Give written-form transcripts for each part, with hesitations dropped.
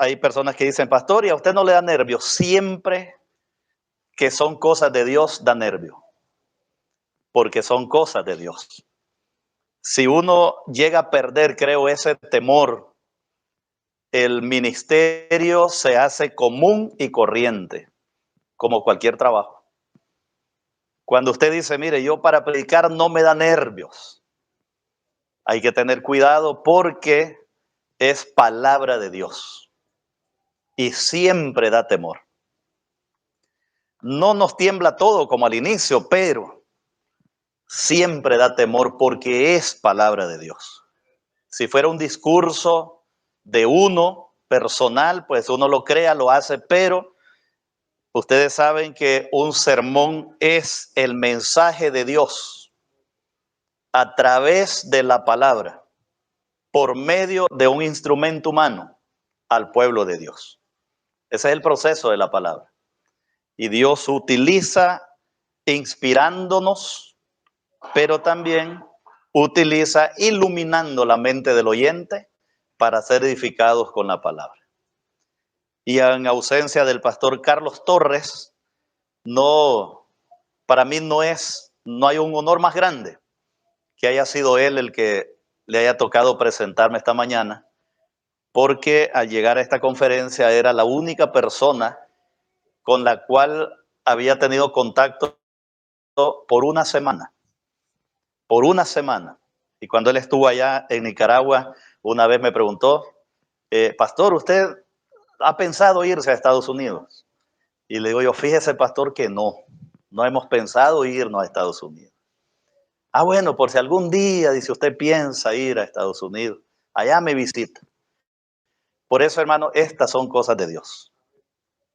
hay personas que dicen, pastor, ¿y a usted no le da nervios? Siempre que son cosas de Dios da nervio, porque son cosas de Dios. Si uno llega a perder, creo, ese temor, el ministerio se hace común y corriente, como cualquier trabajo. Cuando usted dice, mire, yo para predicar no me da nervios, hay que tener cuidado porque es palabra de Dios y siempre da temor. No nos tiembla todo como al inicio, pero siempre da temor porque es palabra de Dios. Si fuera un discurso de uno personal, pues uno lo crea, lo hace, pero ustedes saben que un sermón es el mensaje de Dios a través de la palabra, por medio de un instrumento humano al pueblo de Dios. Ese es el proceso de la palabra. Y Dios utiliza inspirándonos, pero también utiliza iluminando la mente del oyente para ser edificados con la palabra. Y en ausencia del pastor Carlos Torres, para mí no hay un honor más grande que haya sido él el que le haya tocado presentarme esta mañana, porque al llegar a esta conferencia era la única persona con la cual había tenido contacto por una semana. Y cuando él estuvo allá en Nicaragua, una vez me preguntó, pastor, ¿usted ha pensado irse a Estados Unidos? Y le digo yo, fíjese, pastor, que no hemos pensado irnos a Estados Unidos. Ah, bueno, por si algún día, dice, usted piensa ir a Estados Unidos, allá me visita. Por eso, hermano, estas son cosas de Dios.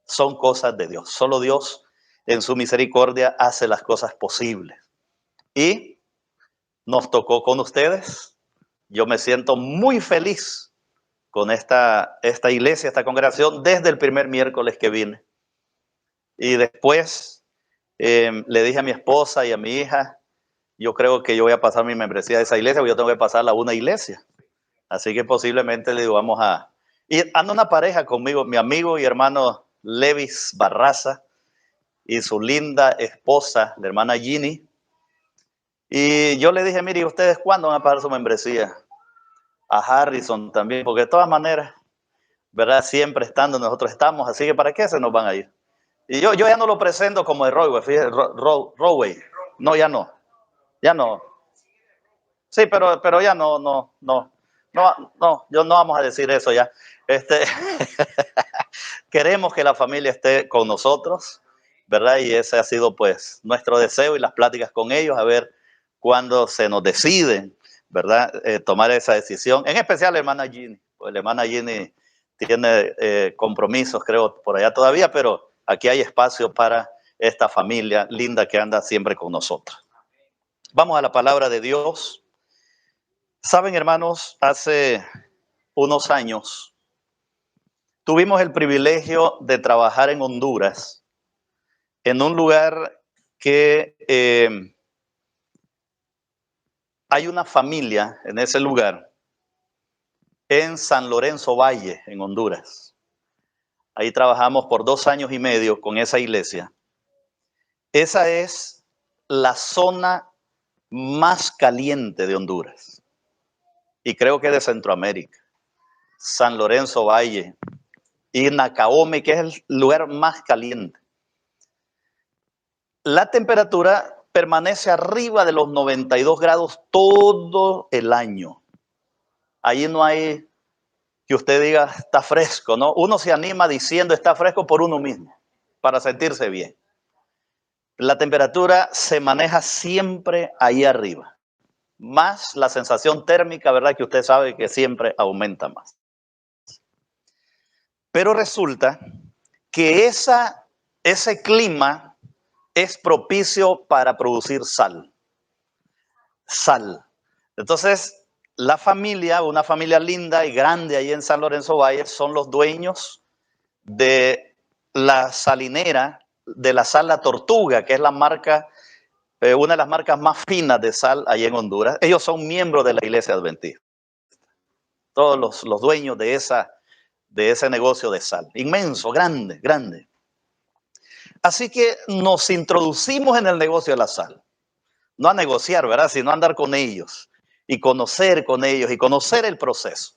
Son cosas de Dios. Solo Dios en su misericordia hace las cosas posibles. Y nos tocó con ustedes. Yo me siento muy feliz con esta iglesia, esta congregación, desde el primer miércoles que vine. Y después le dije a mi esposa y a mi hija, yo creo que yo voy a pasar mi membresía de esa iglesia, porque yo tengo que pasarla a una iglesia. Así que posiblemente le digo, vamos a... Y anda una pareja conmigo, mi amigo y hermano Levis Barraza y su linda esposa, la hermana Ginny. Y yo le dije, mire, ¿ustedes cuándo van a pagar su membresía? A Harrison también, porque de todas maneras, ¿verdad? Siempre estando, nosotros estamos, así que ¿para qué se nos van a ir? Y yo ya no lo presento como de Rowway, fíjate, Rowway. No, ya no. Sí, pero ya no, yo no vamos a decir eso ya. Queremos que la familia esté con nosotros, ¿verdad? Y ese ha sido pues nuestro deseo y las pláticas con ellos, a ver cuándo se nos deciden, ¿verdad? Tomar esa decisión. En especial la hermana Ginny, pues la hermana Ginny tiene compromisos, creo, por allá todavía, pero aquí hay espacio para esta familia linda que anda siempre con nosotros. Vamos a la palabra de Dios. Saben, hermanos, hace unos años tuvimos el privilegio de trabajar en Honduras, en un lugar que hay una familia en ese lugar, en San Lorenzo Valle, en Honduras. Ahí trabajamos por 2 años y medio con esa iglesia. Esa es la zona más caliente de Honduras y creo que de Centroamérica. San Lorenzo Valle y Nacaome, que es el lugar más caliente. La temperatura permanece arriba de los 92 grados todo el año. Allí no hay que usted diga está fresco, ¿no? Uno se anima diciendo está fresco por uno mismo, para sentirse bien. La temperatura se maneja siempre ahí arriba. Más la sensación térmica, ¿verdad? Que usted sabe que siempre aumenta más. Pero resulta que ese clima es propicio para producir sal. Entonces, la familia, una familia linda y grande ahí en San Lorenzo Valle, son los dueños de la salinera de la sal La Tortuga, que es la marca, una de las marcas más finas de sal ahí en Honduras. Ellos son miembros de la Iglesia Adventista. Todos los dueños de de ese negocio de sal. Inmenso, grande, grande. Así que nos introducimos en el negocio de la sal. No a negociar, ¿verdad? Sino a andar con ellos y conocer con ellos y conocer el proceso.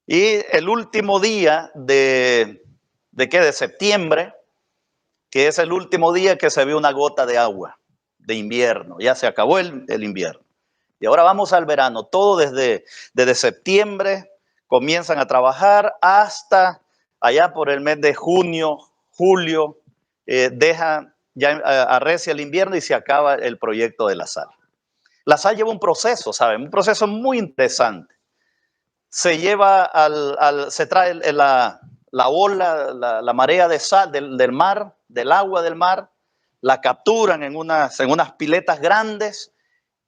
Y el último día ¿de qué? De septiembre, que es el último día que se vio una gota de agua de invierno. Ya se acabó el invierno. Y ahora vamos al verano. Todo desde septiembre comienzan a trabajar hasta allá por el mes de junio, julio, deja ya arrecia el invierno y se acaba el proyecto de la sal. La sal lleva un proceso, ¿saben? Un proceso muy interesante. Se lleva se trae la ola, la marea de sal del mar, del agua del mar, la capturan en unas piletas grandes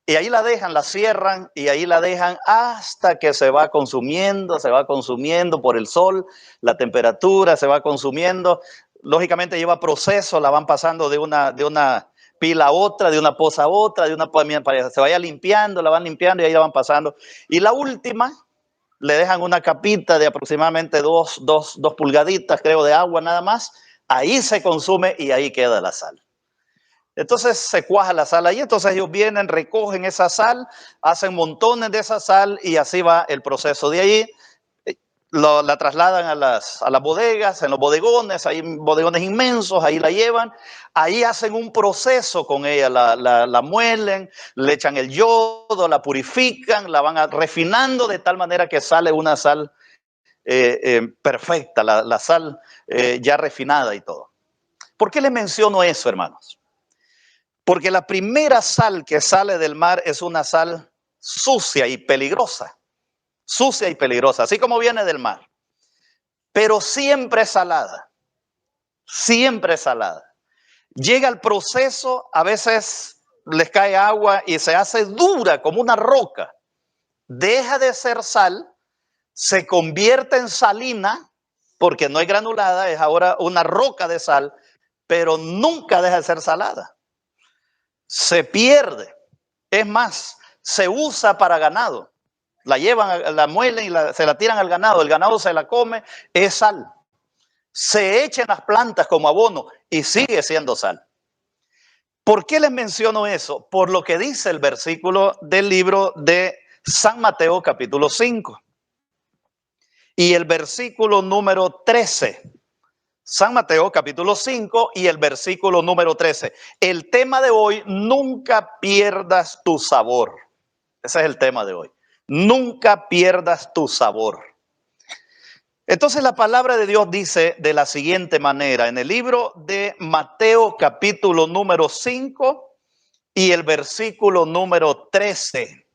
y ahí la dejan, la cierran y ahí la dejan hasta que se va consumiendo por el sol, la temperatura se va consumiendo. Lógicamente lleva proceso, la van pasando de una pila a otra, de una poza a otra, para que se vaya limpiando, la van limpiando y ahí la van pasando. Y la última, le dejan una capita de aproximadamente dos pulgaditas, creo, de agua nada más. Ahí se consume y ahí queda la sal. Entonces se cuaja la sal ahí, entonces ellos vienen, recogen esa sal, hacen montones de esa sal y así va el proceso. De ahí la trasladan a las bodegas, en los bodegones, hay bodegones inmensos, ahí la llevan, ahí hacen un proceso con ella, la muelen, le echan el yodo, la purifican, la van refinando de tal manera que sale una sal perfecta, la sal ya refinada y todo. ¿Por qué les menciono eso, hermanos? Porque la primera sal que sale del mar es una sal sucia y peligrosa. Sucia y peligrosa, así como viene del mar. Pero siempre es salada. Siempre es salada. Llega el proceso, a veces les cae agua y se hace dura como una roca. Deja de ser sal, se convierte en salina, porque no es granulada, es ahora una roca de sal, pero nunca deja de ser salada. Se pierde. Es más, se usa para ganado. La llevan, la muelen y se la tiran al ganado. El ganado se la come, es sal. Se echa en las plantas como abono y sigue siendo sal. ¿Por qué les menciono eso? Por lo que dice el versículo del libro de San Mateo capítulo 5 y el versículo número 13. San Mateo capítulo 5 y el versículo número 13. El tema de hoy, nunca pierdas tu sabor. Ese es el tema de hoy. Nunca pierdas tu sabor. Entonces la palabra de Dios dice de la siguiente manera, en el libro de Mateo capítulo número 5 y el versículo número 13,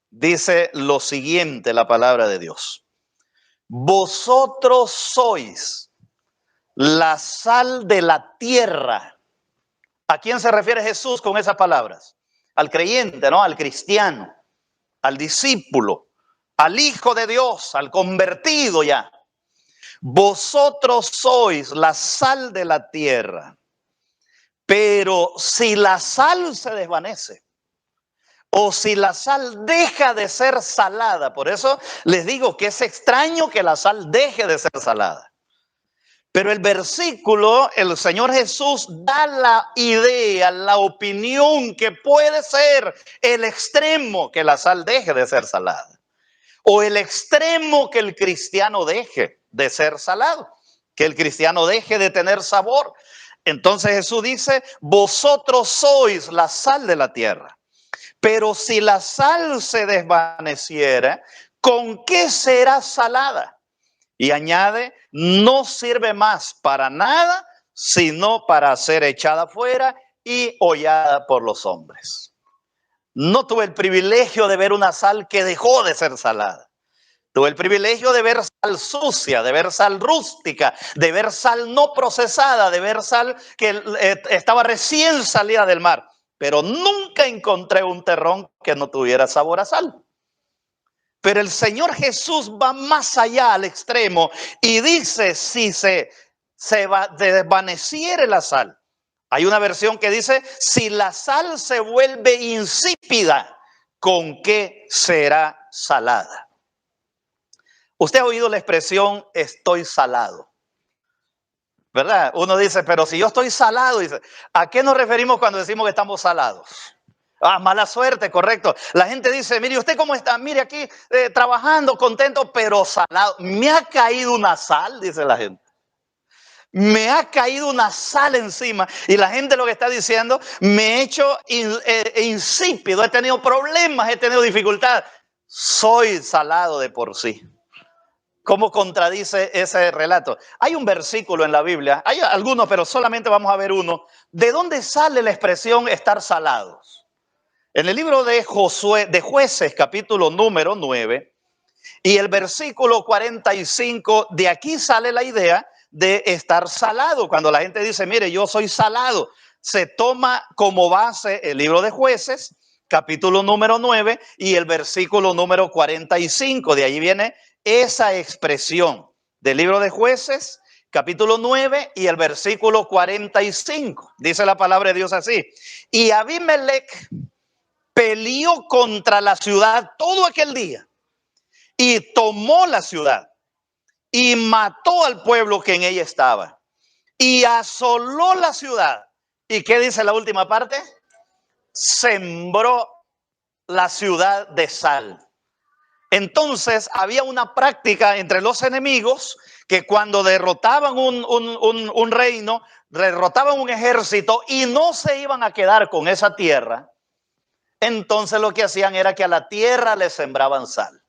dice lo siguiente la palabra de Dios. Vosotros sois la sal de la tierra. ¿A quién se refiere Jesús con esas palabras? Al creyente, ¿no? Al cristiano, al discípulo, al Hijo de Dios, al convertido ya. Vosotros sois la sal de la tierra, pero si la sal se desvanece o si la sal deja de ser salada, por eso les digo que es extraño que la sal deje de ser salada. Pero el versículo, el Señor Jesús da la idea, la opinión que puede ser el extremo que la sal deje de ser salada. O el extremo que el cristiano deje de ser salado, que el cristiano deje de tener sabor. Entonces Jesús dice, vosotros sois la sal de la tierra. Pero si la sal se desvaneciera, ¿con qué será salada? Y añade, no sirve más para nada, sino para ser echada fuera y hollada por los hombres. No tuve el privilegio de ver una sal que dejó de ser salada. Tuve el privilegio de ver sal sucia, de ver sal rústica, de ver sal no procesada, de ver sal que estaba recién salida del mar. Pero nunca encontré un terrón que no tuviera sabor a sal. Pero el Señor Jesús va más allá al extremo y dice, si se desvaneciere la sal. Hay una versión que dice, si la sal se vuelve insípida, ¿con qué será salada? Usted ha oído la expresión estoy salado, ¿verdad? Uno dice, pero si yo estoy salado, dice, ¿a qué nos referimos cuando decimos que estamos salados? Ah, mala suerte, correcto. La gente dice, mire, ¿usted cómo está? Mire aquí, trabajando, contento, pero salado. Me ha caído una sal, dice la gente. Me ha caído una sal encima. Y la gente lo que está diciendo, me he hecho insípido, he tenido problemas, he tenido dificultad. Soy salado de por sí. ¿Cómo contradice ese relato? Hay un versículo en la Biblia, hay algunos, pero solamente vamos a ver uno. ¿De dónde sale la expresión estar salados? En el libro de Josué, de Jueces, capítulo número 9, y el versículo 45, de aquí sale la idea de estar salado. Cuando la gente dice, mire, yo soy salado, se toma como base el libro de Jueces, capítulo número 9 y el versículo número 45. De ahí viene esa expresión del libro de Jueces, capítulo 9 y el versículo 45. Dice la palabra de Dios así: y Abimelech peleó contra la ciudad todo aquel día y tomó la ciudad y mató al pueblo que en ella estaba y asoló la ciudad. ¿Y qué dice la última parte? Sembró la ciudad de sal. Entonces había una práctica entre los enemigos que cuando derrotaban un reino, derrotaban un ejército y no se iban a quedar con esa tierra, entonces lo que hacían era que a la tierra le sembraban sal.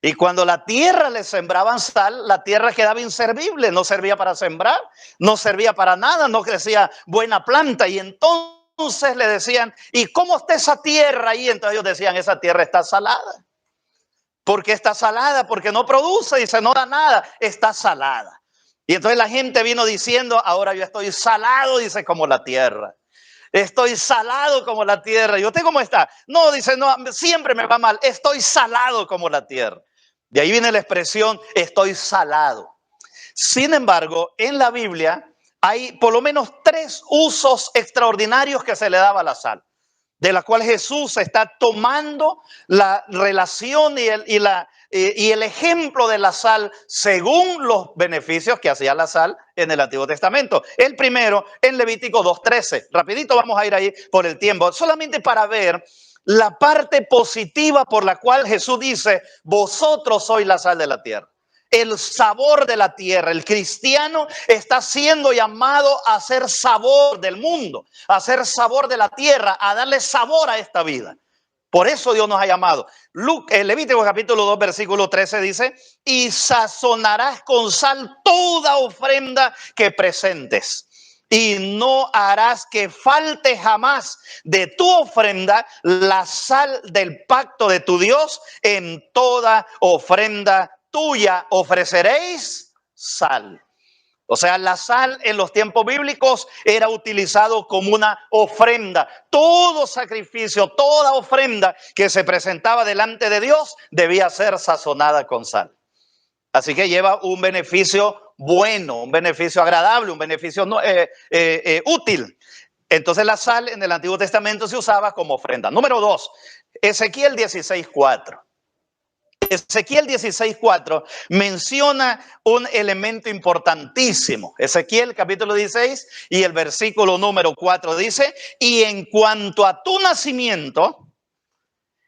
Y cuando la tierra le sembraban sal, la tierra quedaba inservible, no servía para sembrar, no servía para nada, no crecía buena planta. Y entonces le decían, ¿y cómo está esa tierra ahí? Entonces ellos decían, esa tierra está salada. ¿Por qué está salada? Porque no produce, dice, no da nada, está salada. Y entonces la gente vino diciendo, ahora yo estoy salado, dice, como la tierra. Estoy salado como la tierra. ¿Y usted cómo está? No, dice, no, siempre me va mal. Estoy salado como la tierra. De ahí viene la expresión, estoy salado. Sin embargo, en la Biblia hay por lo menos 3 usos extraordinarios que se le daba a la sal, de la cual Jesús está tomando la relación y el ejemplo de la sal según los beneficios que hacía la sal en el Antiguo Testamento. El primero en Levítico 2:13. Rapidito vamos a ir ahí por el tiempo, solamente para ver la parte positiva por la cual Jesús dice, vosotros sois la sal de la tierra. El sabor de la tierra. El cristiano está siendo llamado a hacer sabor del mundo, a hacer sabor de la tierra, a darle sabor a esta vida. Por eso Dios nos ha llamado. Levítico capítulo 2, versículo 13 dice, y sazonarás con sal toda ofrenda que presentes. Y no harás que falte jamás de tu ofrenda la sal del pacto de tu Dios. En toda ofrenda tuya ofreceréis sal. O sea, la sal en los tiempos bíblicos era utilizado como una ofrenda. Todo sacrificio, toda ofrenda que se presentaba delante de Dios debía ser sazonada con sal. Así que lleva un beneficio bueno, un beneficio agradable, un beneficio útil. Entonces la sal en el Antiguo Testamento se usaba como ofrenda. Número 2, Ezequiel 16:4. Ezequiel 16:4 menciona un elemento importantísimo. Ezequiel capítulo 16 y el versículo número 4 dice, y en cuanto a tu nacimiento,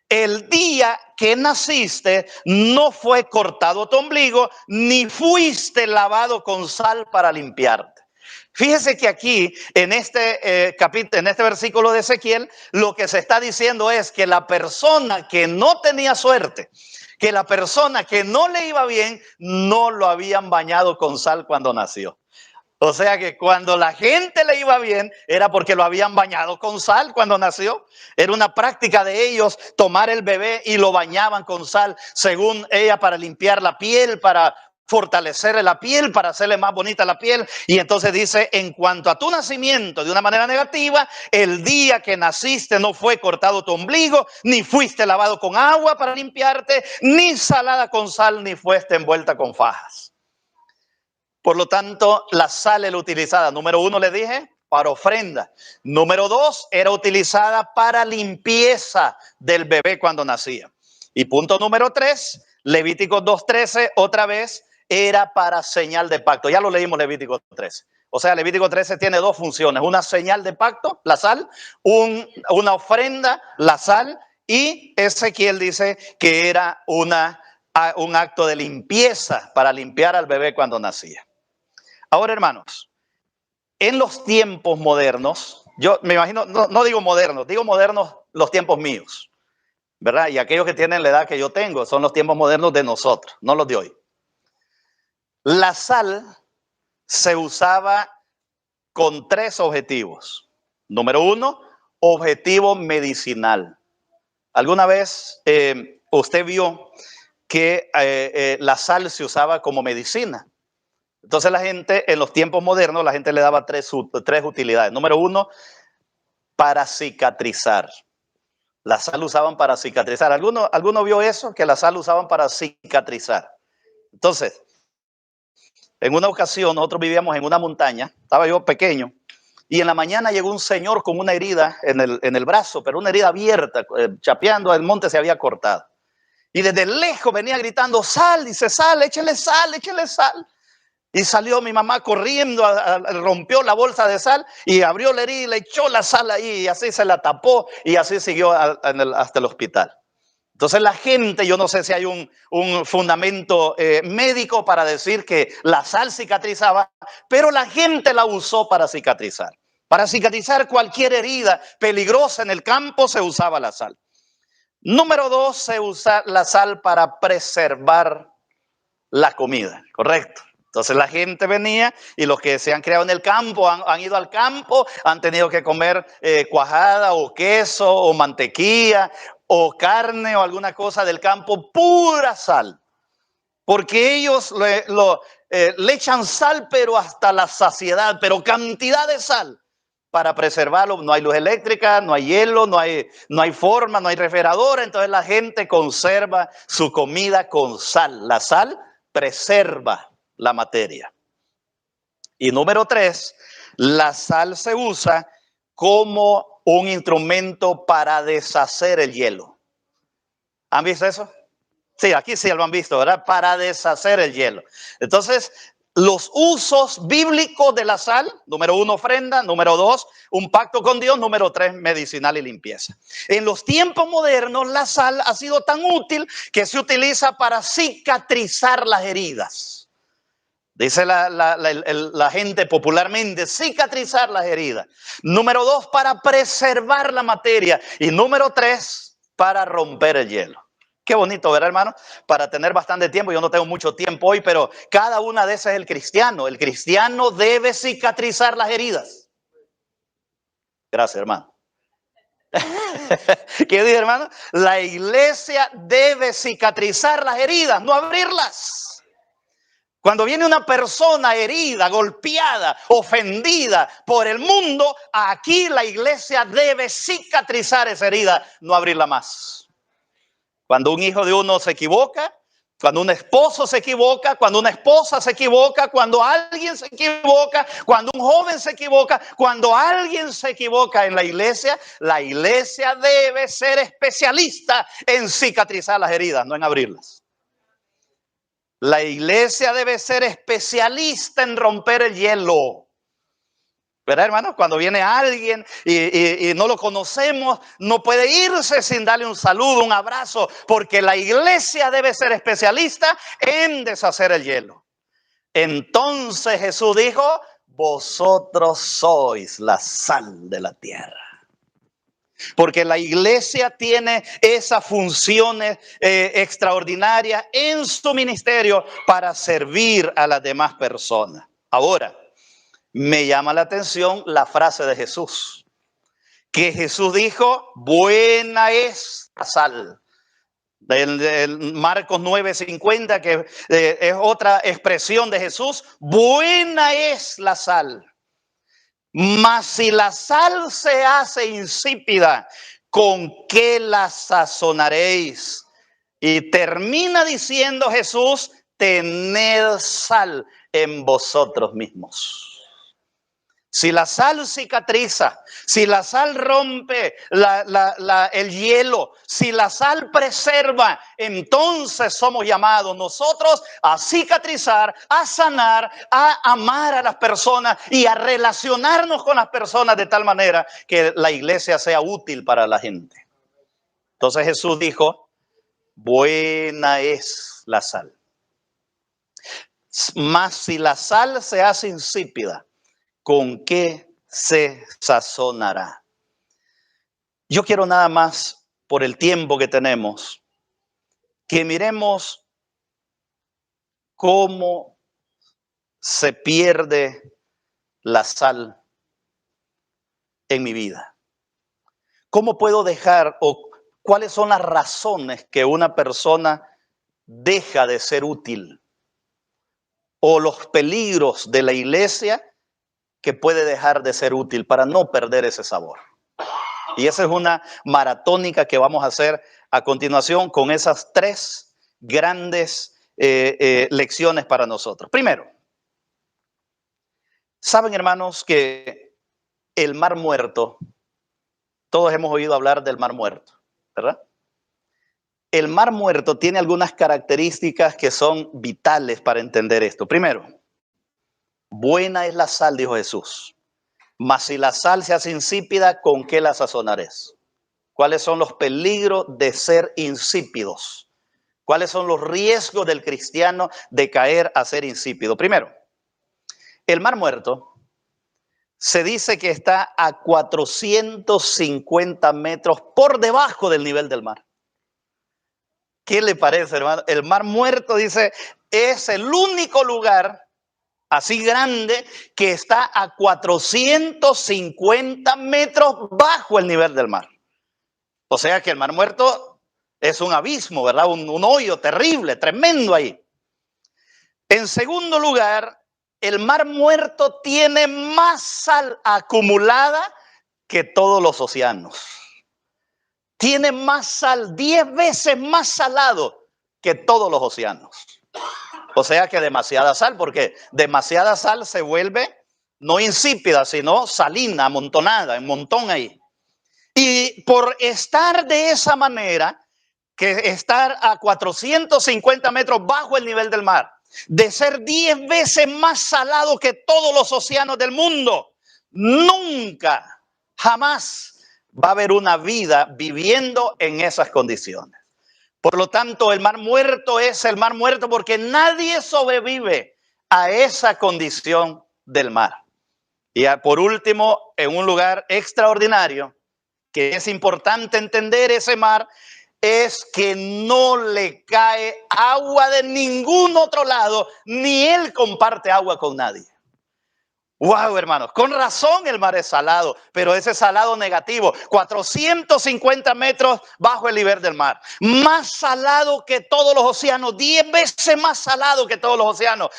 el día que naciste no fue cortado tu ombligo, ni fuiste lavado con sal para limpiarte. Fíjese que aquí en este capítulo, en este versículo de Ezequiel, lo que se está diciendo es que la persona que no tenía suerte, que la persona que no le iba bien, no lo habían bañado con sal cuando nació. O sea que cuando la gente le iba bien, era porque lo habían bañado con sal cuando nació. Era una práctica de ellos tomar el bebé y lo bañaban con sal, según ella, para limpiar la piel, para fortalecerle la piel, para hacerle más bonita la piel. Y entonces dice, en cuanto a tu nacimiento, de una manera negativa, el día que naciste no fue cortado tu ombligo, ni fuiste lavado con agua para limpiarte, ni salada con sal, ni fuiste envuelta con fajas. Por lo tanto, la sal era utilizada, número 1 le dije, para ofrenda. Número 2, era utilizada para limpieza del bebé cuando nacía. Y punto número 3, Levítico 2:13, otra vez, era para señal de pacto. Ya lo leímos Levítico 13. O sea, Levítico 13 tiene dos funciones. Una señal de pacto, la sal, una ofrenda, la sal, y Ezequiel dice que era un acto de limpieza para limpiar al bebé cuando nacía. Ahora, hermanos, en los tiempos modernos, yo me imagino, no digo modernos, digo modernos los tiempos míos, ¿verdad? Y aquellos que tienen la edad que yo tengo son los tiempos modernos de nosotros, no los de hoy. La sal se usaba con tres objetivos. Número uno, objetivo medicinal. ¿Alguna vez usted vio que la sal se usaba como medicina? Entonces la gente, en los tiempos modernos, la gente le daba tres utilidades. Número uno, para cicatrizar. La sal usaban para cicatrizar. ¿Alguno vio eso? Que la sal usaban para cicatrizar. Entonces, en una ocasión nosotros vivíamos en una montaña, estaba yo pequeño, y en la mañana llegó un señor con una herida en el brazo, pero una herida abierta, chapeando, el monte se había cortado. Y desde lejos venía gritando, sal, dice, sal, échale sal, échale sal. Y salió mi mamá corriendo, rompió la bolsa de sal y abrió la herida y le echó la sal ahí y así se la tapó y así siguió hasta el hospital. Entonces la gente, yo no sé si hay un fundamento médico para decir que la sal cicatrizaba, pero la gente la usó para cicatrizar. Para cicatrizar cualquier herida peligrosa en el campo se usaba la sal. Número dos, se usa la sal para preservar la comida, ¿correcto? Entonces la gente venía y los que se han criado en el campo, han ido al campo, han tenido que comer cuajada o queso o mantequilla o carne o alguna cosa del campo, pura sal. Porque ellos le echan sal, pero hasta la saciedad, pero cantidad de sal para preservarlo. No hay luz eléctrica, no hay hielo, no hay forma, no hay refrigeradora. Entonces la gente conserva su comida con sal. La sal preserva la materia. Y número tres, la sal se usa como un instrumento para deshacer el hielo. ¿Han visto eso? Sí, aquí sí lo han visto, ¿verdad? Para deshacer el hielo. Entonces, los usos bíblicos de la sal, número uno, ofrenda, número dos, un pacto con Dios, número tres, medicinal y limpieza. En los tiempos modernos, la sal ha sido tan útil que se utiliza para cicatrizar las heridas. Dice la gente popularmente, cicatrizar las heridas. Número dos, para preservar la materia. Y número tres, para romper el hielo. Qué bonito, ¿verdad, hermano? Para tener bastante tiempo, yo no tengo mucho tiempo hoy, pero cada una de esas es el cristiano. El cristiano debe cicatrizar las heridas. Gracias, hermano. ¿Qué dice, hermano? La iglesia debe cicatrizar las heridas, no abrirlas. Cuando viene una persona herida, golpeada, ofendida por el mundo, aquí la iglesia debe cicatrizar esa herida, no abrirla más. Cuando un hijo de uno se equivoca, cuando un esposo se equivoca, cuando una esposa se equivoca, cuando alguien se equivoca, cuando un joven se equivoca, cuando alguien se equivoca en la iglesia debe ser especialista en cicatrizar las heridas, no en abrirlas. La iglesia debe ser especialista en romper el hielo. ¿Verdad, hermano? Cuando viene alguien y no lo conocemos, no puede irse sin darle un saludo, un abrazo, porque la iglesia debe ser especialista en deshacer el hielo. Entonces Jesús dijo, vosotros sois la sal de la tierra. Porque la iglesia tiene esas funciones extraordinarias en su ministerio para servir a las demás personas. Ahora, me llama la atención la frase de Jesús, que Jesús dijo, buena es la sal. Del Marcos 9:50, que es otra expresión de Jesús, buena es la sal. Mas si la sal se hace insípida, ¿con qué la sazonaréis? Y termina diciendo Jesús, tened sal en vosotros mismos. Si la sal cicatriza, si la sal rompe el hielo, si la sal preserva, entonces somos llamados nosotros a cicatrizar, a sanar, a amar a las personas y a relacionarnos con las personas de tal manera que la iglesia sea útil para la gente. Entonces Jesús dijo, buena es la sal. Mas si la sal se hace insípida, ¿con qué se sazonará? Yo quiero nada más, por el tiempo que tenemos, que miremos cómo se pierde la sal en mi vida. ¿Cómo puedo dejar o cuáles son las razones que una persona deja de ser útil? O los peligros de la iglesia que puede dejar de ser útil para no perder ese sabor. Y esa es una maratónica que vamos a hacer a continuación con esas tres grandes lecciones para nosotros. Primero, saben, hermanos, que el Mar Muerto, todos hemos oído hablar del Mar Muerto, ¿verdad? El Mar Muerto tiene algunas características que son vitales para entender esto. Primero, buena es la sal, dijo Jesús. Mas si la sal se hace insípida, ¿con qué la sazonaréis? ¿Cuáles son los peligros de ser insípidos? ¿Cuáles son los riesgos del cristiano de caer a ser insípido? Primero, el Mar Muerto se dice que está a 450 metros por debajo del nivel del mar. ¿Qué le parece, hermano? El Mar Muerto, dice, es el único lugar así grande que está a 450 metros bajo el nivel del mar. O sea que el Mar Muerto es un abismo, ¿verdad? Un hoyo terrible, tremendo ahí. En segundo lugar, el Mar Muerto tiene más sal acumulada que todos los océanos. Tiene más sal, 10 veces más salado que todos los océanos. O sea que demasiada sal, porque demasiada sal se vuelve no insípida, sino salina, amontonada, en montón ahí. Y por estar de esa manera, que estar a 450 metros bajo el nivel del mar, de ser 10 veces más salado que todos los océanos del mundo, nunca, jamás va a haber una vida viviendo en esas condiciones. Por lo tanto, el Mar Muerto es el Mar Muerto porque nadie sobrevive a esa condición del mar. Y por último, en un lugar extraordinario, que es importante entender ese mar, es que no le cae agua de ningún otro lado, ni él comparte agua con nadie. Wow, hermanos, con razón el mar es salado, pero ese salado negativo, 450 metros bajo el nivel del mar, más salado que todos los océanos, 10 veces más salado que todos los océanos.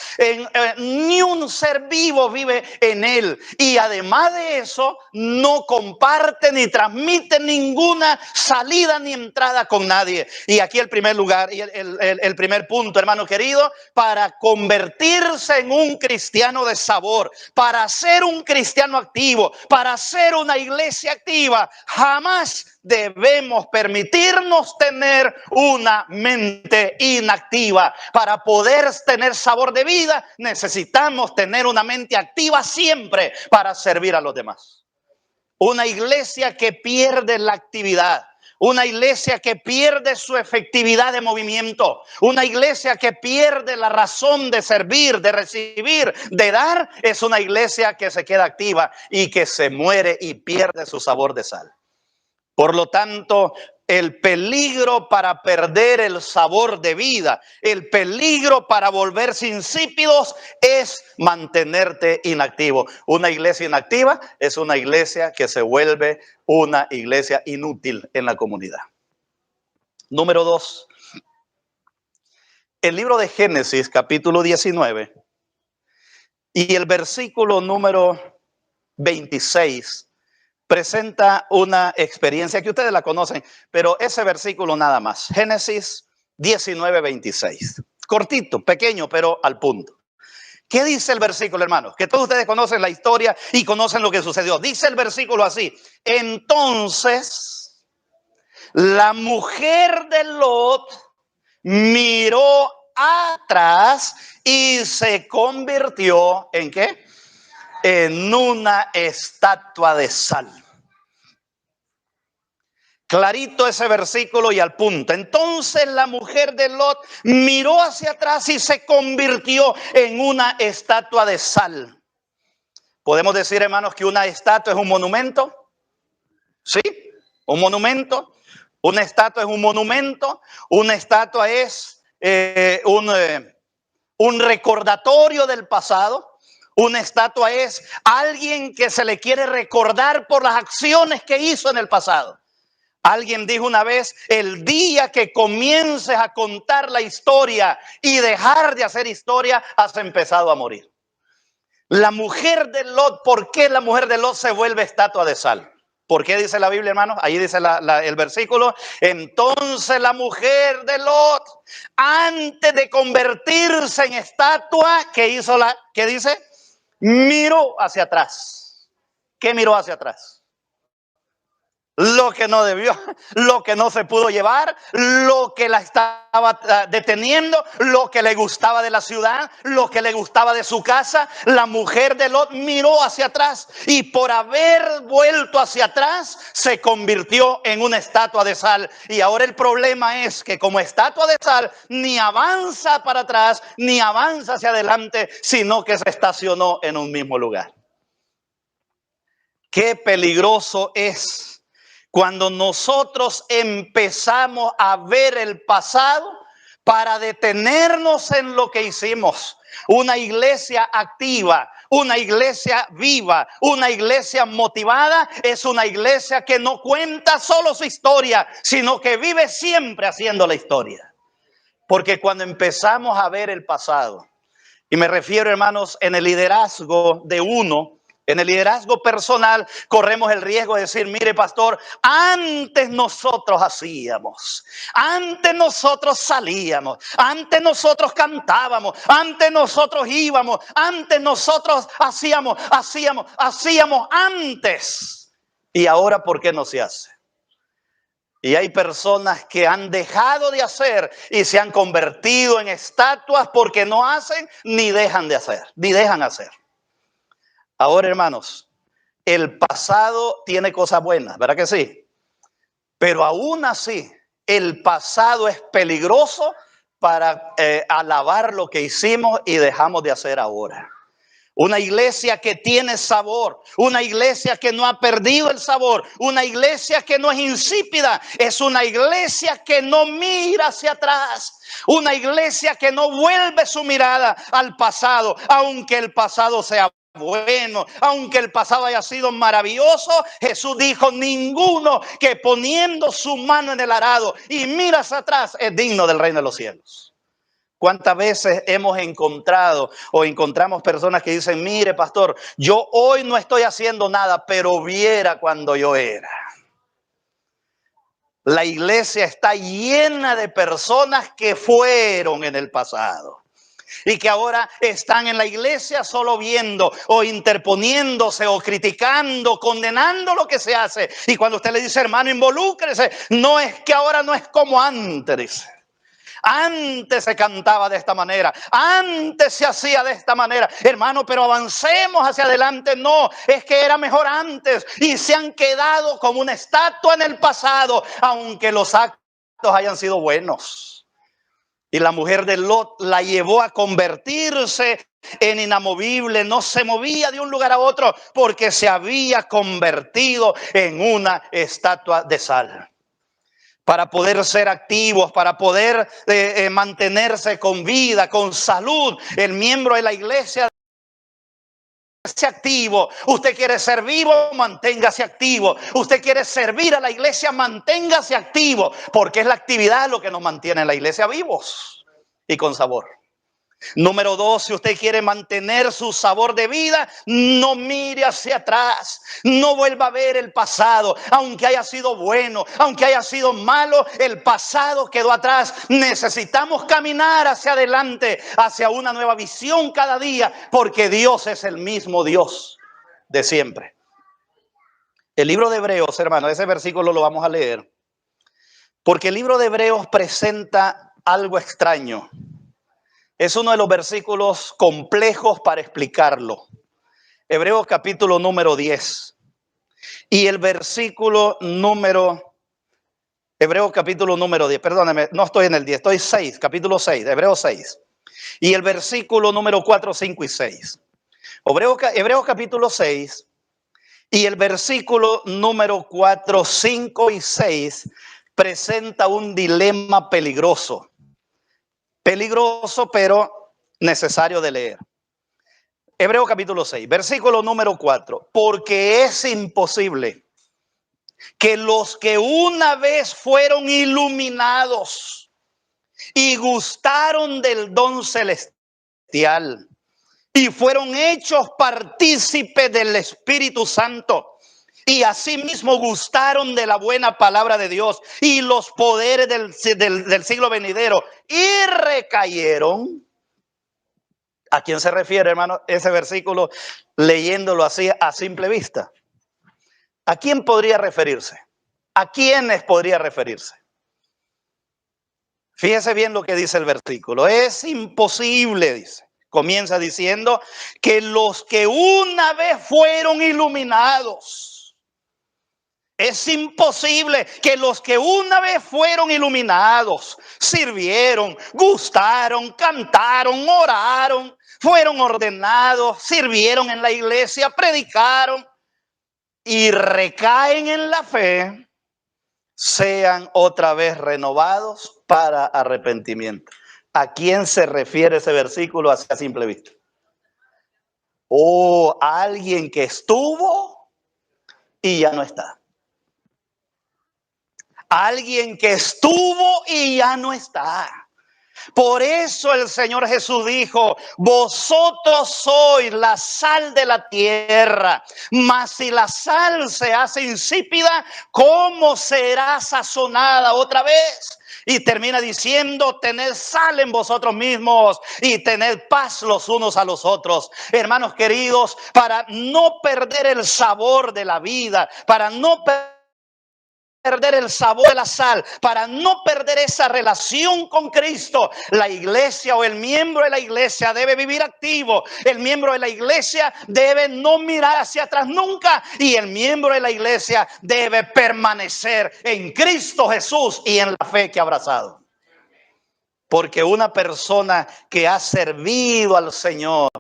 Ni un ser vivo vive en él, y además de eso, no comparte ni transmite ninguna salida ni entrada con nadie. Y aquí el primer lugar, y el primer punto, hermano querido, para convertirse en un cristiano de sabor, para ser un cristiano activo, para ser una iglesia activa, jamás debemos permitirnos tener una mente inactiva. Para poder tener sabor de vida, necesitamos tener una mente activa siempre para servir a los demás. Una iglesia que pierde la actividad, una iglesia que pierde su efectividad de movimiento, una iglesia que pierde la razón de servir, de recibir, de dar, es una iglesia que se queda activa y que se muere y pierde su sabor de sal. Por lo tanto, el peligro para perder el sabor de vida, el peligro para volverse insípidos es mantenerte inactivo. Una iglesia inactiva es una iglesia que se vuelve una iglesia inútil en la comunidad. Número 2. El libro de Génesis, capítulo 19, y el versículo número 26, presenta una experiencia que ustedes la conocen, pero ese versículo nada más. Génesis 19, 26. Cortito, pequeño, pero al punto. ¿Qué dice el versículo, hermanos? Que todos ustedes conocen la historia y conocen lo que sucedió. Dice el versículo así: entonces la mujer de Lot miró atrás y se convirtió ¿en qué? En una estatua de sal. Clarito ese versículo y al punto. Entonces la mujer de Lot miró hacia atrás y se convirtió en una estatua de sal. ¿Podemos decir, hermanos, que una estatua es un monumento? Sí, un monumento. Una estatua es un monumento. Una estatua es un recordatorio del pasado. Una estatua es alguien que se le quiere recordar por las acciones que hizo en el pasado. Alguien dijo una vez: el día que comiences a contar la historia y dejar de hacer historia, has empezado a morir. La mujer de Lot, ¿por qué la mujer de Lot se vuelve estatua de sal? ¿Por qué dice la Biblia, hermanos? Ahí dice el versículo: entonces la mujer de Lot, antes de convertirse en estatua, ¿qué hizo qué dice? Miró hacia atrás. ¿Qué miró hacia atrás? Lo que no debió, lo que no se pudo llevar, lo que la estaba deteniendo, lo que le gustaba de la ciudad, lo que le gustaba de su casa. La mujer de Lot miró hacia atrás y por haber vuelto hacia atrás se convirtió en una estatua de sal. Y ahora el problema es que como estatua de sal ni avanza para atrás ni avanza hacia adelante, sino que se estacionó en un mismo lugar. Qué peligroso es cuando nosotros empezamos a ver el pasado para detenernos en lo que hicimos. Una iglesia activa, una iglesia viva, una iglesia motivada es una iglesia que no cuenta solo su historia, sino que vive siempre haciendo la historia. Porque cuando empezamos a ver el pasado, y me refiero, hermanos, en el liderazgo de uno, en el liderazgo personal, corremos el riesgo de decir: mire, pastor, antes nosotros hacíamos, antes nosotros salíamos, antes nosotros cantábamos, antes nosotros íbamos, antes nosotros hacíamos antes. Y ahora, ¿por qué no se hace? Y hay personas que han dejado de hacer y se han convertido en estatuas porque no hacen ni dejan de hacer, ni dejan hacer. Ahora, hermanos, el pasado tiene cosas buenas, ¿verdad que sí? Pero aún así, el pasado es peligroso para alabar lo que hicimos y dejamos de hacer ahora. Una iglesia que tiene sabor, una iglesia que no ha perdido el sabor, una iglesia que no es insípida, es una iglesia que no mira hacia atrás, una iglesia que no vuelve su mirada al pasado, aunque el pasado sea bueno, aunque el pasado haya sido maravilloso. Jesús dijo: ninguno que poniendo su mano en el arado y mira hacia atrás es digno del reino de los cielos. ¿Cuántas veces hemos encontrado o encontramos personas que dicen: mire, pastor, yo hoy no estoy haciendo nada, pero viera cuando yo era? La iglesia está llena de personas que fueron en el pasado y que ahora están en la iglesia solo viendo o interponiéndose o criticando, condenando lo que se hace. Y cuando usted le dice: hermano, involúcrese, no, es que ahora no es como antes, dice. Antes se cantaba de esta manera, antes se hacía de esta manera, hermano, pero avancemos hacia adelante. No, es que era mejor antes y se han quedado como una estatua en el pasado, aunque los actos hayan sido buenos. Y la mujer de Lot la llevó a convertirse en inamovible, no se movía de un lugar a otro porque se había convertido en una estatua de sal. Para poder ser activos, para poder mantenerse con vida, con salud, el miembro de la iglesia activo. Usted quiere ser vivo, manténgase activo. Usted quiere servir a la iglesia, manténgase activo, porque es la actividad lo que nos mantiene en la iglesia vivos y con sabor. Número 2, si usted quiere mantener su sabor de vida, no mire hacia atrás, no vuelva a ver el pasado, aunque haya sido bueno, aunque haya sido malo, el pasado quedó atrás. Necesitamos caminar hacia adelante, hacia una nueva visión cada día, porque Dios es el mismo Dios de siempre. El libro de Hebreos, hermano, ese versículo lo vamos a leer, porque el libro de Hebreos presenta algo extraño. Es uno de los versículos complejos para explicarlo. Hebreos capítulo número 10. Y el versículo número... Hebreos capítulo número 10. Perdóneme, no estoy en el 10, estoy 6, capítulo 6, Hebreos 6. Y el versículo número 4, 5 y 6. Hebreos capítulo 6. Y el versículo número 4, 5 y 6 presenta un dilema peligroso. Peligroso, pero necesario de leer. Hebreos capítulo 6, versículo número 4. Porque es imposible que los que una vez fueron iluminados y gustaron del don celestial y fueron hechos partícipes del Espíritu Santo y asimismo gustaron de la buena palabra de Dios y los poderes del siglo venidero y recayeron. ¿A quién se refiere, hermano, ese versículo leyéndolo así a simple vista? ¿A quién podría referirse? ¿A quiénes podría referirse? Fíjese bien lo que dice el versículo. Es imposible, dice. Comienza diciendo que los que una vez fueron iluminados. Es imposible que los que una vez fueron iluminados, sirvieron, gustaron, cantaron, oraron, fueron ordenados, sirvieron en la iglesia, predicaron y recaen en la fe, sean otra vez renovados para arrepentimiento. ¿A quién se refiere ese versículo así a simple vista? O a alguien que estuvo y ya no está. Alguien que estuvo y ya no está. Por eso el Señor Jesús dijo: vosotros sois la sal de la tierra, mas si la sal se hace insípida, ¿cómo será sazonada otra vez? Y termina diciendo: tened sal en vosotros mismos y tened paz los unos a los otros. Hermanos queridos, para no perder el sabor de la vida, para no perder el sabor de la sal, para no perder esa relación con Cristo, la iglesia o el miembro de la iglesia debe vivir activo. El miembro de la iglesia debe no mirar hacia atrás nunca, y el miembro de la iglesia debe permanecer en Cristo Jesús y en la fe que ha abrazado. Porque una persona que ha servido al Señor,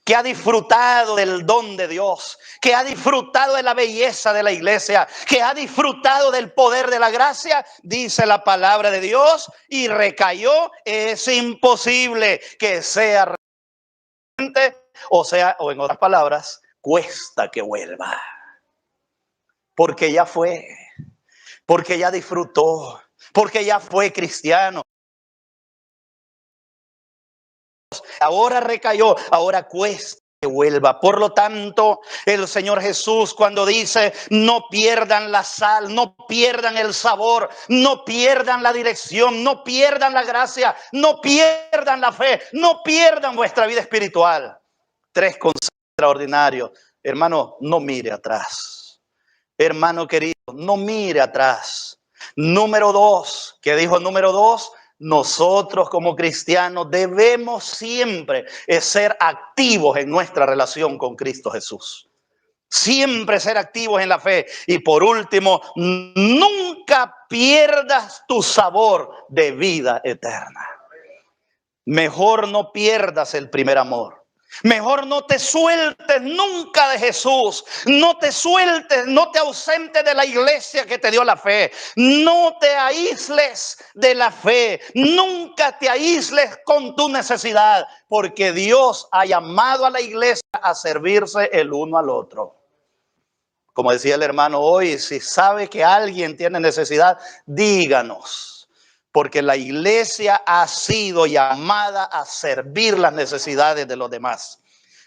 que ha disfrutado del don de Dios, que ha disfrutado de la belleza de la iglesia, que ha disfrutado del poder de la gracia, dice la palabra de Dios, y recayó, es imposible que sea repente, o en otras palabras, cuesta que vuelva. Porque ya fue, porque ya disfrutó, porque ya fue cristiano. Ahora recayó, ahora cuesta que vuelva. Por lo tanto, el Señor Jesús, cuando dice: no pierdan la sal, no pierdan el sabor, no pierdan la dirección, no pierdan la gracia, no pierdan la fe, no pierdan vuestra vida espiritual. 3 consejos extraordinarios. Hermano, no mire atrás. Hermano querido, no mire atrás. Número 2, ¿qué dijo número 2? Nosotros como cristianos debemos siempre ser activos en nuestra relación con Cristo Jesús. Siempre ser activos en la fe. Y por último, nunca pierdas tu sabor de vida eterna. Mejor no pierdas el primer amor. Mejor no te sueltes nunca de Jesús. No te sueltes, no te ausentes de la iglesia que te dio la fe. No te aísles de la fe. Nunca te aísles con tu necesidad, porque Dios ha llamado a la iglesia a servirse el uno al otro. Como decía el hermano hoy, si sabe que alguien tiene necesidad, díganos. porque la iglesia ha sido llamada a servir las necesidades de los demás.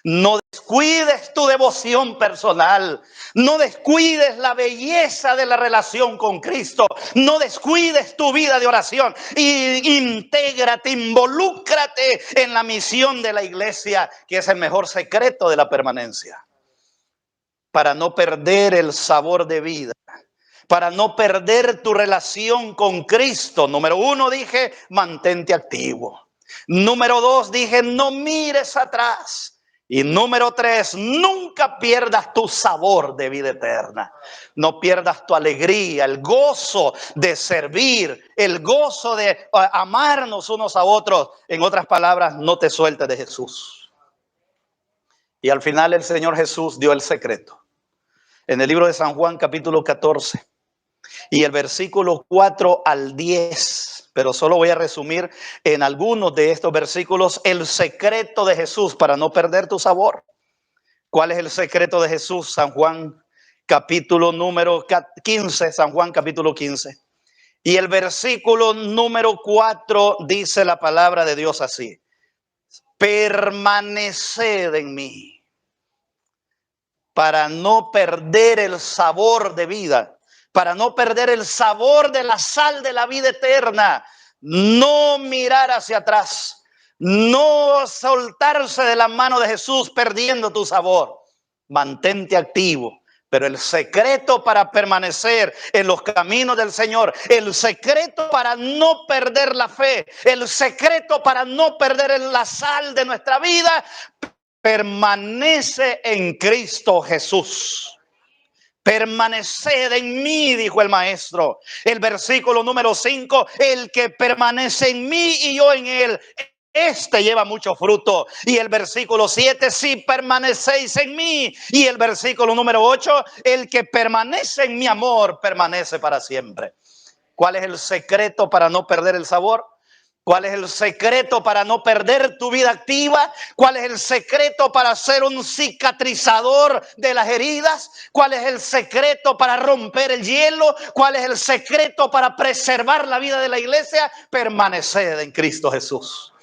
No descuides tu devoción personal, no descuides la belleza de la relación con Cristo, no descuides tu vida de oración y intégrate, involúcrate en la misión de la iglesia, que es el mejor secreto de la permanencia, para no perder el sabor de vida, para no perder tu relación con Cristo. Número 1 dije, mantente activo. Número 2 dije, no mires atrás. Y número 3, nunca pierdas tu sabor de vida eterna. No pierdas tu alegría, el gozo de servir, el gozo de amarnos unos a otros. En otras palabras, no te sueltes de Jesús. Y al final el Señor Jesús dio el secreto. En el libro de San Juan, capítulo 14. Y el versículo 4 al 10, pero solo voy a resumir en algunos de estos versículos el secreto de Jesús para no perder tu sabor. ¿Cuál es el secreto de Jesús? San Juan capítulo número 15, San Juan capítulo 15. Y el versículo número 4 dice la palabra de Dios así: permaneced en mí, para no perder el sabor de vida, para no perder el sabor de la sal de la vida eterna. No mirar hacia atrás, no soltarse de la mano de Jesús perdiendo tu sabor. Mantente activo. Pero el secreto para permanecer en los caminos del Señor, el secreto para no perder la fe, el secreto para no perder la sal de nuestra vida, permanece en Cristo Jesús. Permaneced en mí, dijo el maestro. El versículo número 5, el que permanece en mí y yo en él, este lleva mucho fruto. Y el versículo 7, si permanecéis en mí. Y el versículo número 8, el que permanece en mi amor, permanece para siempre. ¿Cuál es el secreto para no perder el sabor? ¿Cuál es el secreto para no perder tu vida activa? ¿Cuál es el secreto para ser un cicatrizador de las heridas? ¿Cuál es el secreto para romper el hielo? ¿Cuál es el secreto para preservar la vida de la iglesia? Permanecer en Cristo Jesús.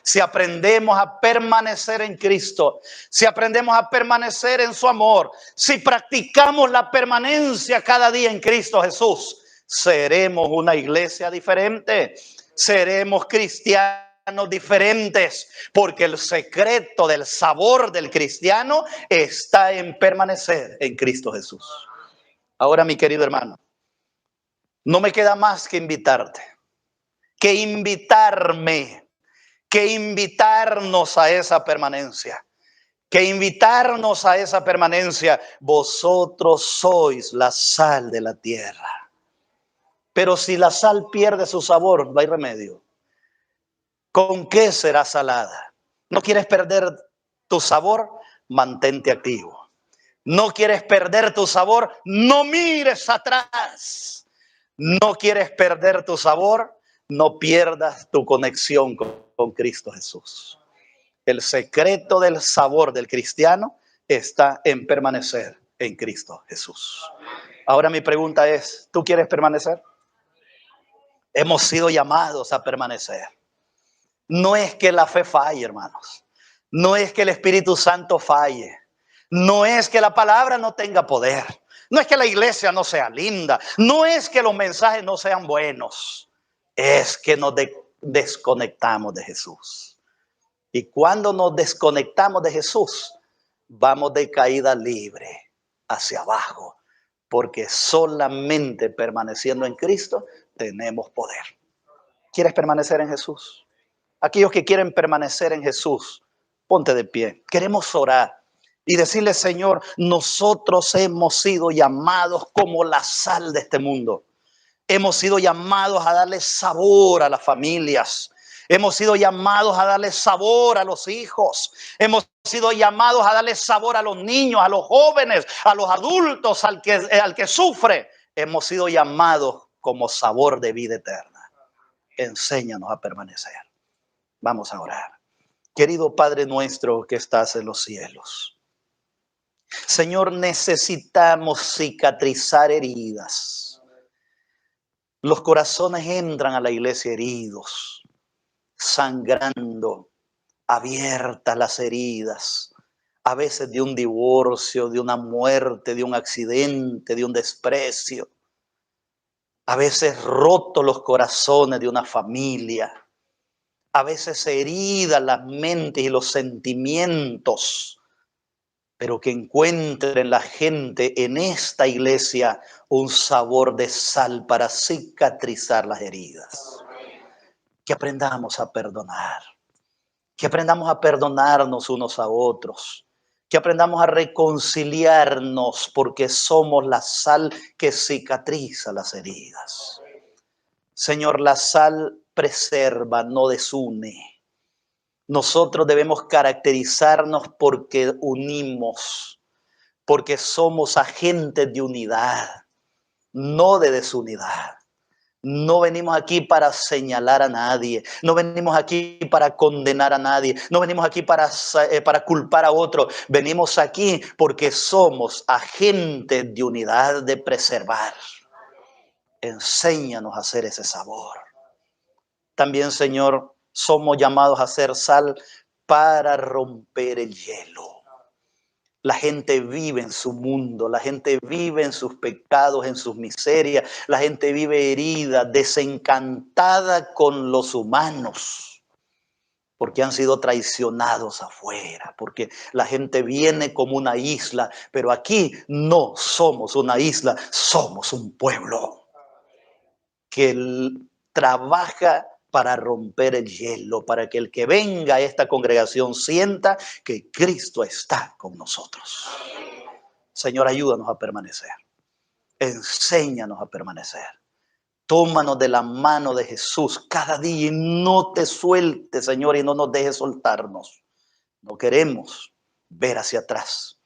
Si aprendemos a permanecer en Cristo, si aprendemos a permanecer en su amor, si practicamos la permanencia cada día en Cristo Jesús, seremos una iglesia diferente. Seremos cristianos diferentes, porque el secreto del sabor del cristiano está en permanecer en Cristo Jesús. Ahora, mi querido hermano, no me queda más que invitarte, que invitarme, que invitarnos a esa permanencia, que invitarnos a esa permanencia. Vosotros sois la sal de la tierra. Pero si la sal pierde su sabor, no hay remedio. ¿Con qué será salada? ¿No quieres perder tu sabor? Mantente activo. ¿No quieres perder tu sabor? No mires atrás. ¿No quieres perder tu sabor? No pierdas tu conexión con Cristo Jesús. El secreto del sabor del cristiano está en permanecer en Cristo Jesús. Ahora mi pregunta es, ¿tú quieres permanecer? Hemos sido llamados a permanecer. No es que la fe falle, hermanos. No es que el Espíritu Santo falle. No es que la palabra no tenga poder. No es que la iglesia no sea linda. No es que los mensajes no sean buenos. Es que nos desconectamos de Jesús. Y cuando nos desconectamos de Jesús, vamos de caída libre hacia abajo. Porque solamente permaneciendo en Cristo tenemos poder. ¿Quieres permanecer en Jesús? Aquellos que quieren permanecer en Jesús, ponte de pie. Queremos orar y decirle: Señor, nosotros hemos sido llamados como la sal de este mundo. Hemos sido llamados a darle sabor a las familias. Hemos sido llamados a darle sabor a los hijos. Hemos sido llamados a darle sabor a los niños, a los jóvenes, a los adultos, al que sufre. Hemos sido llamados como sabor de vida eterna. Enséñanos a permanecer. Vamos a orar. Querido Padre nuestro que estás en los cielos, Señor, necesitamos cicatrizar heridas. Los corazones entran a la iglesia heridos, sangrando, abiertas las heridas, a veces de un divorcio, de una muerte, de un accidente, de un desprecio. A veces rotos los corazones de una familia. A veces heridas las mentes y los sentimientos. Pero que encuentren la gente en esta iglesia un sabor de sal para cicatrizar las heridas. Que aprendamos a perdonar. Que aprendamos a perdonarnos unos a otros. Que aprendamos a reconciliarnos porque somos la sal que cicatriza las heridas. Señor, la sal preserva, no desune. Nosotros debemos caracterizarnos porque unimos, porque somos agentes de unidad, no de desunidad. No venimos aquí para señalar a nadie, no venimos aquí para condenar a nadie, no venimos aquí para culpar a otro. Venimos aquí porque somos agentes de unidad, de preservar. Enséñanos a hacer ese sabor. También, Señor, somos llamados a ser sal para romper el hielo. La gente vive en su mundo, la gente vive en sus pecados, en sus miserias, la gente vive herida, desencantada con los humanos, porque han sido traicionados afuera, porque la gente viene como una isla, pero aquí no somos una isla, somos un pueblo que trabaja para romper el hielo, para que el que venga a esta congregación sienta que Cristo está con nosotros. Señor, ayúdanos a permanecer. Enséñanos a permanecer. Tómanos de la mano de Jesús cada día y no te sueltes, Señor, y no nos dejes soltarnos. No queremos ver hacia atrás.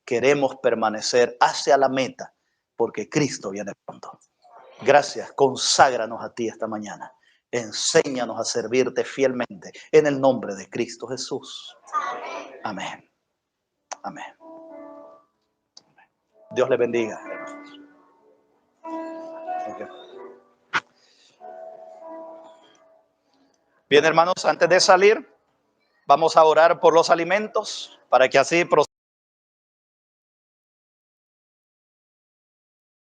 Queremos permanecer hacia la meta porque Cristo viene pronto. Gracias, conságranos a ti esta mañana. Enséñanos a servirte fielmente en el nombre de Cristo Jesús. Amén. Amén. Dios le bendiga. Okay. Bien, hermanos, antes de salir, vamos a orar por los alimentos para que así